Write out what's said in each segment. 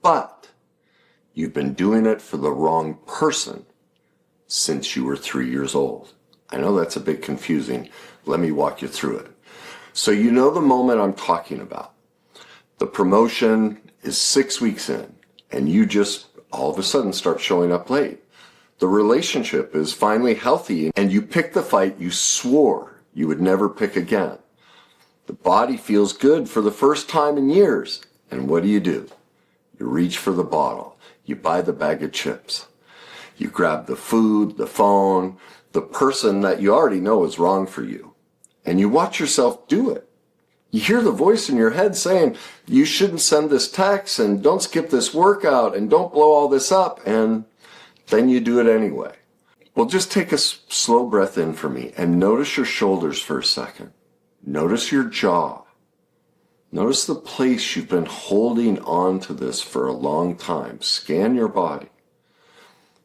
but you've been doing it for the wrong person since you were 3 years old. I know that's a bit confusing. Let me walk you through it. So you know the moment I'm talking about. The promotion is 6 weeks in, and you just all of a sudden start showing up late. The relationship is finally healthy, and you pick the fight you swore you would never pick again. The body feels good for the first time in years, and what do? You reach for the bottle. You buy the bag of chips. You grab the food, the phone, the person that you already know is wrong for you, and you watch yourself do it. You hear the voice in your head saying, you shouldn't send this text, and don't skip this workout, and don't blow all this up, and then you do it anyway. Well, just take a slow breath in for me and notice your shoulders for a second. Notice your jaw. Notice the place you've been holding on to this for a long time. Scan your body.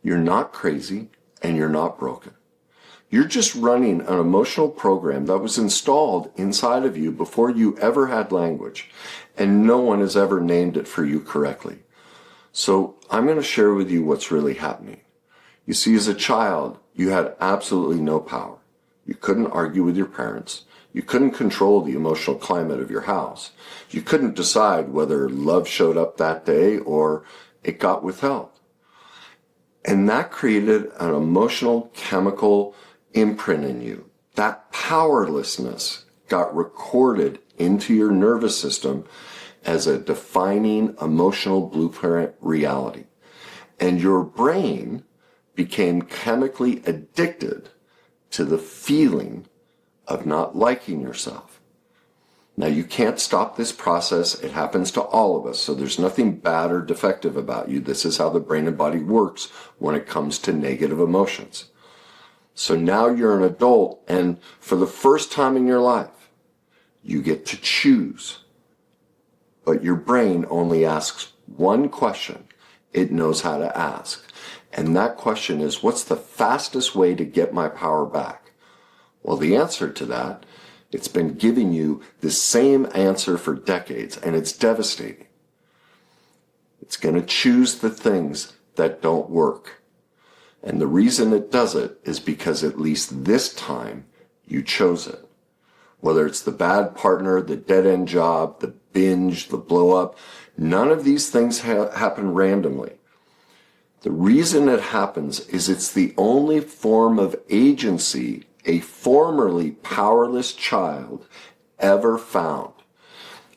You're not crazy and you're not broken. You're just running an emotional program that was installed inside of you before you ever had language, and no one has ever named it for you correctly. So I'm going to share with you what's really happening. You see, as a child, you had absolutely no power. You couldn't argue with your parents. You couldn't control the emotional climate of your house. You couldn't decide whether love showed up that day or it got withheld. And that created an emotional chemical imprint in you. That powerlessness got recorded into your nervous system as a defining emotional blueprint reality. And your brain became chemically addicted to the feeling of not liking yourself. Now, you can't stop this process. It happens to all of us, so there's nothing bad or defective about you. This is how the brain and body works when it comes to negative emotions. So now you're an adult, and for the first time in your life, you get to choose. But your brain only asks one question it knows how to ask. And that question is, what's the fastest way to get my power back? Well, the answer to that, it's been giving you the same answer for decades, and it's devastating. It's going to choose the things that don't work. And the reason it does it is because at least this time you chose it. Whether it's the bad partner, the dead-end job, the binge, the blow-up, none of these things happen randomly. The reason it happens is it's the only form of agency a formerly powerless child ever found.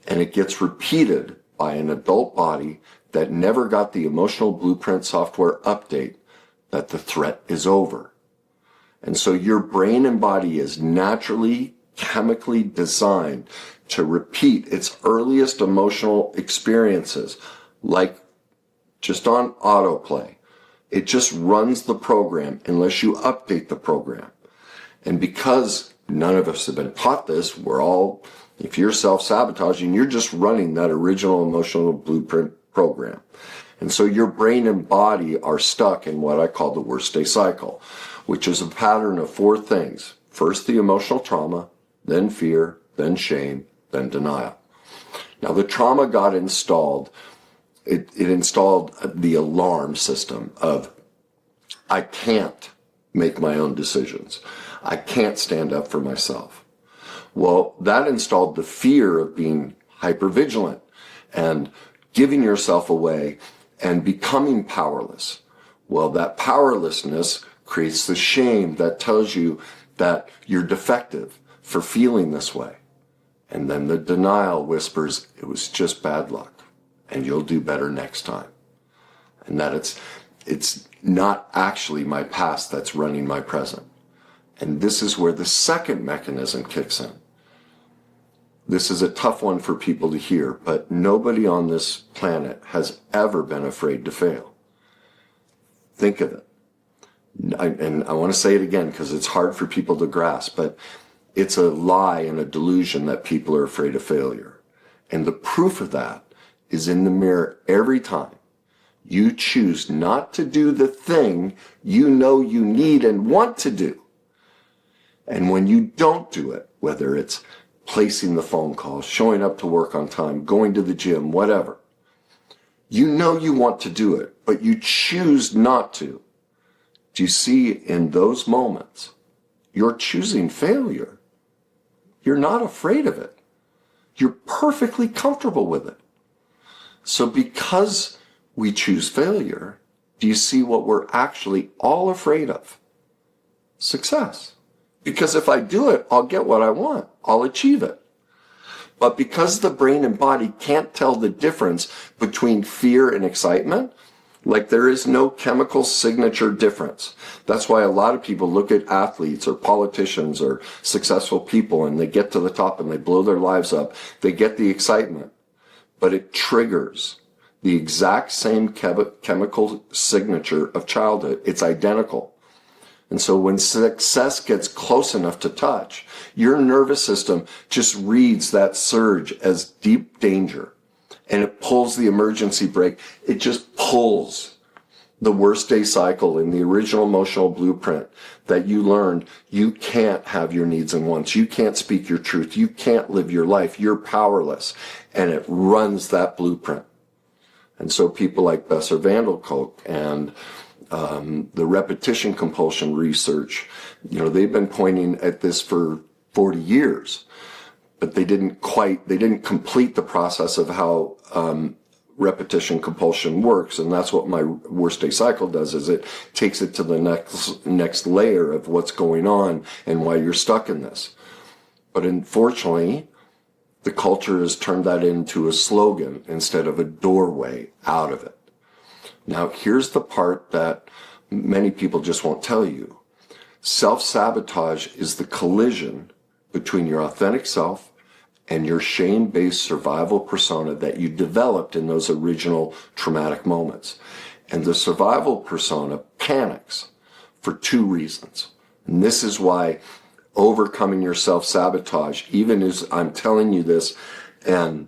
And it gets repeated by an adult body that never got the emotional blueprint software update that the threat is over. And so your brain and body is naturally, chemically designed to repeat its earliest emotional experiences, like just on autoplay. It just runs the program unless you update the program. And because none of us have been taught this, we're all, if you're self-sabotaging, you're just running that original emotional blueprint program. And so your brain and body are stuck in what I call the worst day cycle, which is a pattern of 4 things. First, the emotional trauma, then fear, then shame, then denial. Now, the trauma got installed. It installed the alarm system of, I can't make my own decisions. I can't stand up for myself. Well, that installed the fear of being hypervigilant and giving yourself away and becoming powerless. Well, that powerlessness creates the shame that tells you that you're defective for feeling this way. And then the denial whispers, it was just bad luck, and you'll do better next time. And that it's not actually my past that's running my present. And this is where the second mechanism kicks in. This is a tough one for people to hear, but nobody on this planet has ever been afraid to fail. Think of it. And I want to say it again because it's hard for people to grasp, but it's a lie and a delusion that people are afraid of failure. And the proof of that is in the mirror every time you choose not to do the thing you know you need and want to do. And when you don't do it, whether it's placing the phone call, showing up to work on time, going to the gym, whatever, You know you want to do it, but you choose not to. Do you see in those moments, you're choosing failure. You're not afraid of it. You're perfectly comfortable with it. So because we choose failure, do you see what we're actually all afraid of? Success. Because if I do it, I'll get what I want. I'll achieve it. But because the brain and body can't tell the difference between fear and excitement, like there is no chemical signature difference. That's why a lot of people look at athletes or politicians or successful people and they get to the top and they blow their lives up. They get the excitement, but it triggers the exact same chemical signature of childhood. It's identical. And so when success gets close enough to touch, your nervous system just reads that surge as deep danger. And it pulls the emergency brake. It just pulls the worst day cycle in the original emotional blueprint that you learned. You can't have your needs and wants. You can't speak your truth. You can't live your life. You're powerless. And it runs that blueprint. And so people like Besser Van Kolk and the repetition compulsion research, they've been pointing at this for 40 years, but they didn't complete the process of how repetition compulsion works. And that's what my worst day cycle does, is it takes it to the next layer of what's going on and why you're stuck in this. But unfortunately, the culture has turned that into a slogan instead of a doorway out of it. Now, here's the part that many people just won't tell you. Self-sabotage is the collision between your authentic self and your shame-based survival persona that you developed in those original traumatic moments. And the survival persona panics for two reasons. And this is why overcoming your self-sabotage, even as I'm telling you this, and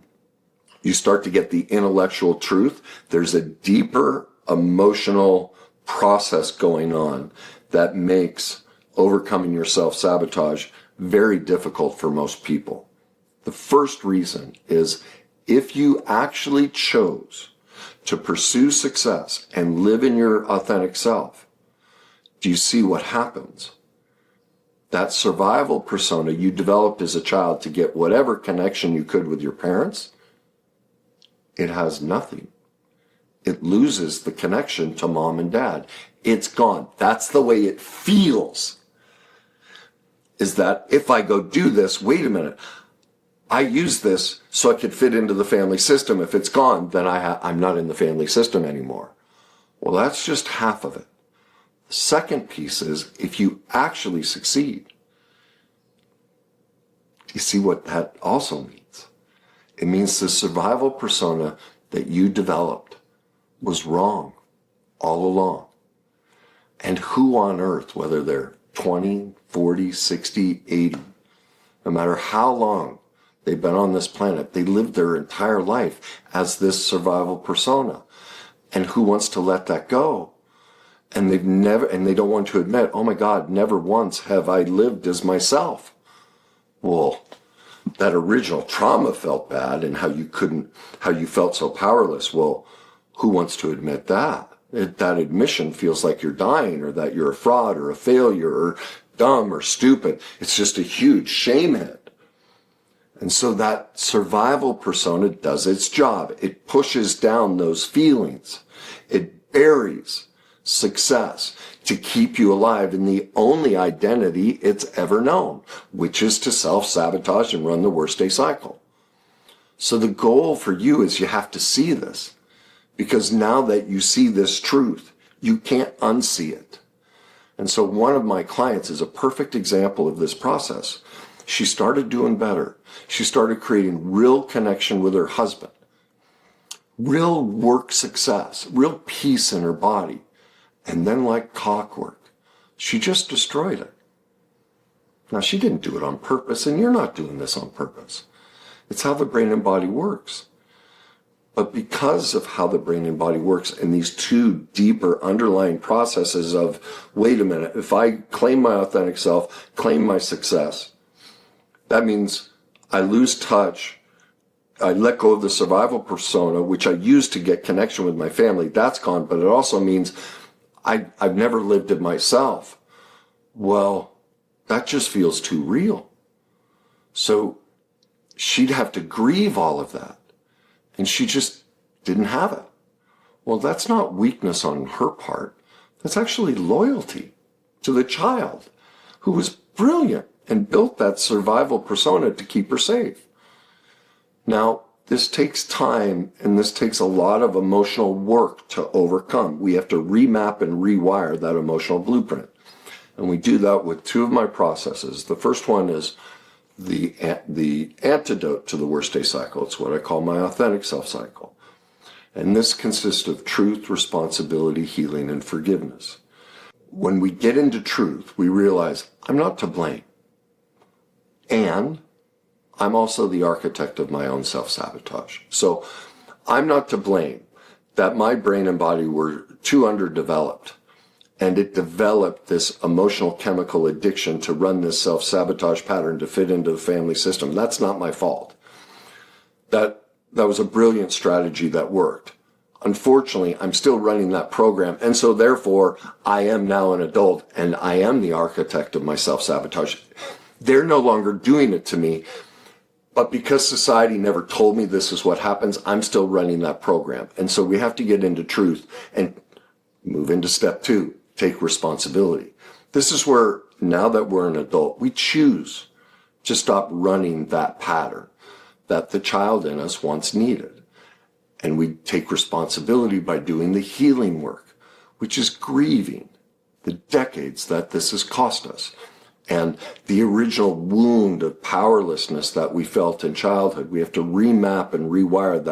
you start to get the intellectual truth, there's a deeper emotional process going on that makes overcoming your self-sabotage very difficult for most people. The first reason is if you actually chose to pursue success and live in your authentic self, do you see what happens? That survival persona you developed as a child to get whatever connection you could with your parents, it has nothing. It loses the connection to mom and dad. It's gone. That's the way it feels. Is that if I go do this, wait a minute, I use this so I could fit into the family system. If it's gone, then I'm not in the family system anymore. Well, that's just half of it. The second piece is if you actually succeed. Do you see what that also means? It means the survival persona that you developed was wrong all along. And who on earth, whether they're 20, 40, 60, 80, no matter how long they've been on this planet, they lived their entire life as this survival persona. And who wants to let that go? And they don't want to admit, oh my God, never once have I lived as myself. Well, that original trauma felt bad and how you felt so powerless. Well, who wants to admit that? That admission feels like you're dying, or that you're a fraud or a failure or dumb or stupid. It's just a huge shame hit. And so that survival persona does its job. It pushes down those feelings. It buries success to keep you alive in the only identity it's ever known, which is to self-sabotage and run the worst day cycle. So the goal for you is you have to see this, because now that you see this truth, you can't unsee it. And so one of my clients is a perfect example of this process. She started doing better. She started creating real connection with her husband, real work success, real peace in her body. And then, like clockwork, she just destroyed it. Now, she didn't do it on purpose, and you're not doing this on purpose. It's how the brain and body works. But because of how the brain and body works and these two deeper underlying processes of, wait a minute, if I claim my authentic self, claim my success, that means I lose touch I let go of the survival persona, which I used to get connection with my family. That's gone, but it also means I've never lived it myself. Well, that just feels too real. So she'd have to grieve all of that. And she just didn't have it. Well, that's not weakness on her part. That's actually loyalty to the child who was brilliant and built that survival persona to keep her safe. Now, this takes time and this takes a lot of emotional work to overcome. We have to remap and rewire that emotional blueprint. And we do that with two of my processes. The first one is the antidote to the worst day cycle. It's what I call my authentic self cycle. And this consists of truth, responsibility, healing, and forgiveness. When we get into truth, we realize I'm not to blame. And I'm also the architect of my own self-sabotage. So I'm not to blame that my brain and body were too underdeveloped. And it developed this emotional chemical addiction to run this self-sabotage pattern to fit into the family system. That's not my fault. That was a brilliant strategy that worked. Unfortunately, I'm still running that program. And so therefore, I am now an adult and I am the architect of my self-sabotage. They're no longer doing it to me. But because society never told me this is what happens, I'm still running that program. And so we have to get into truth and move into step 2, take responsibility. This is where, now that we're an adult, we choose to stop running that pattern that the child in us once needed. And we take responsibility by doing the healing work, which is grieving the decades that this has cost us. And the original wound of powerlessness that we felt in childhood, we have to remap and rewire that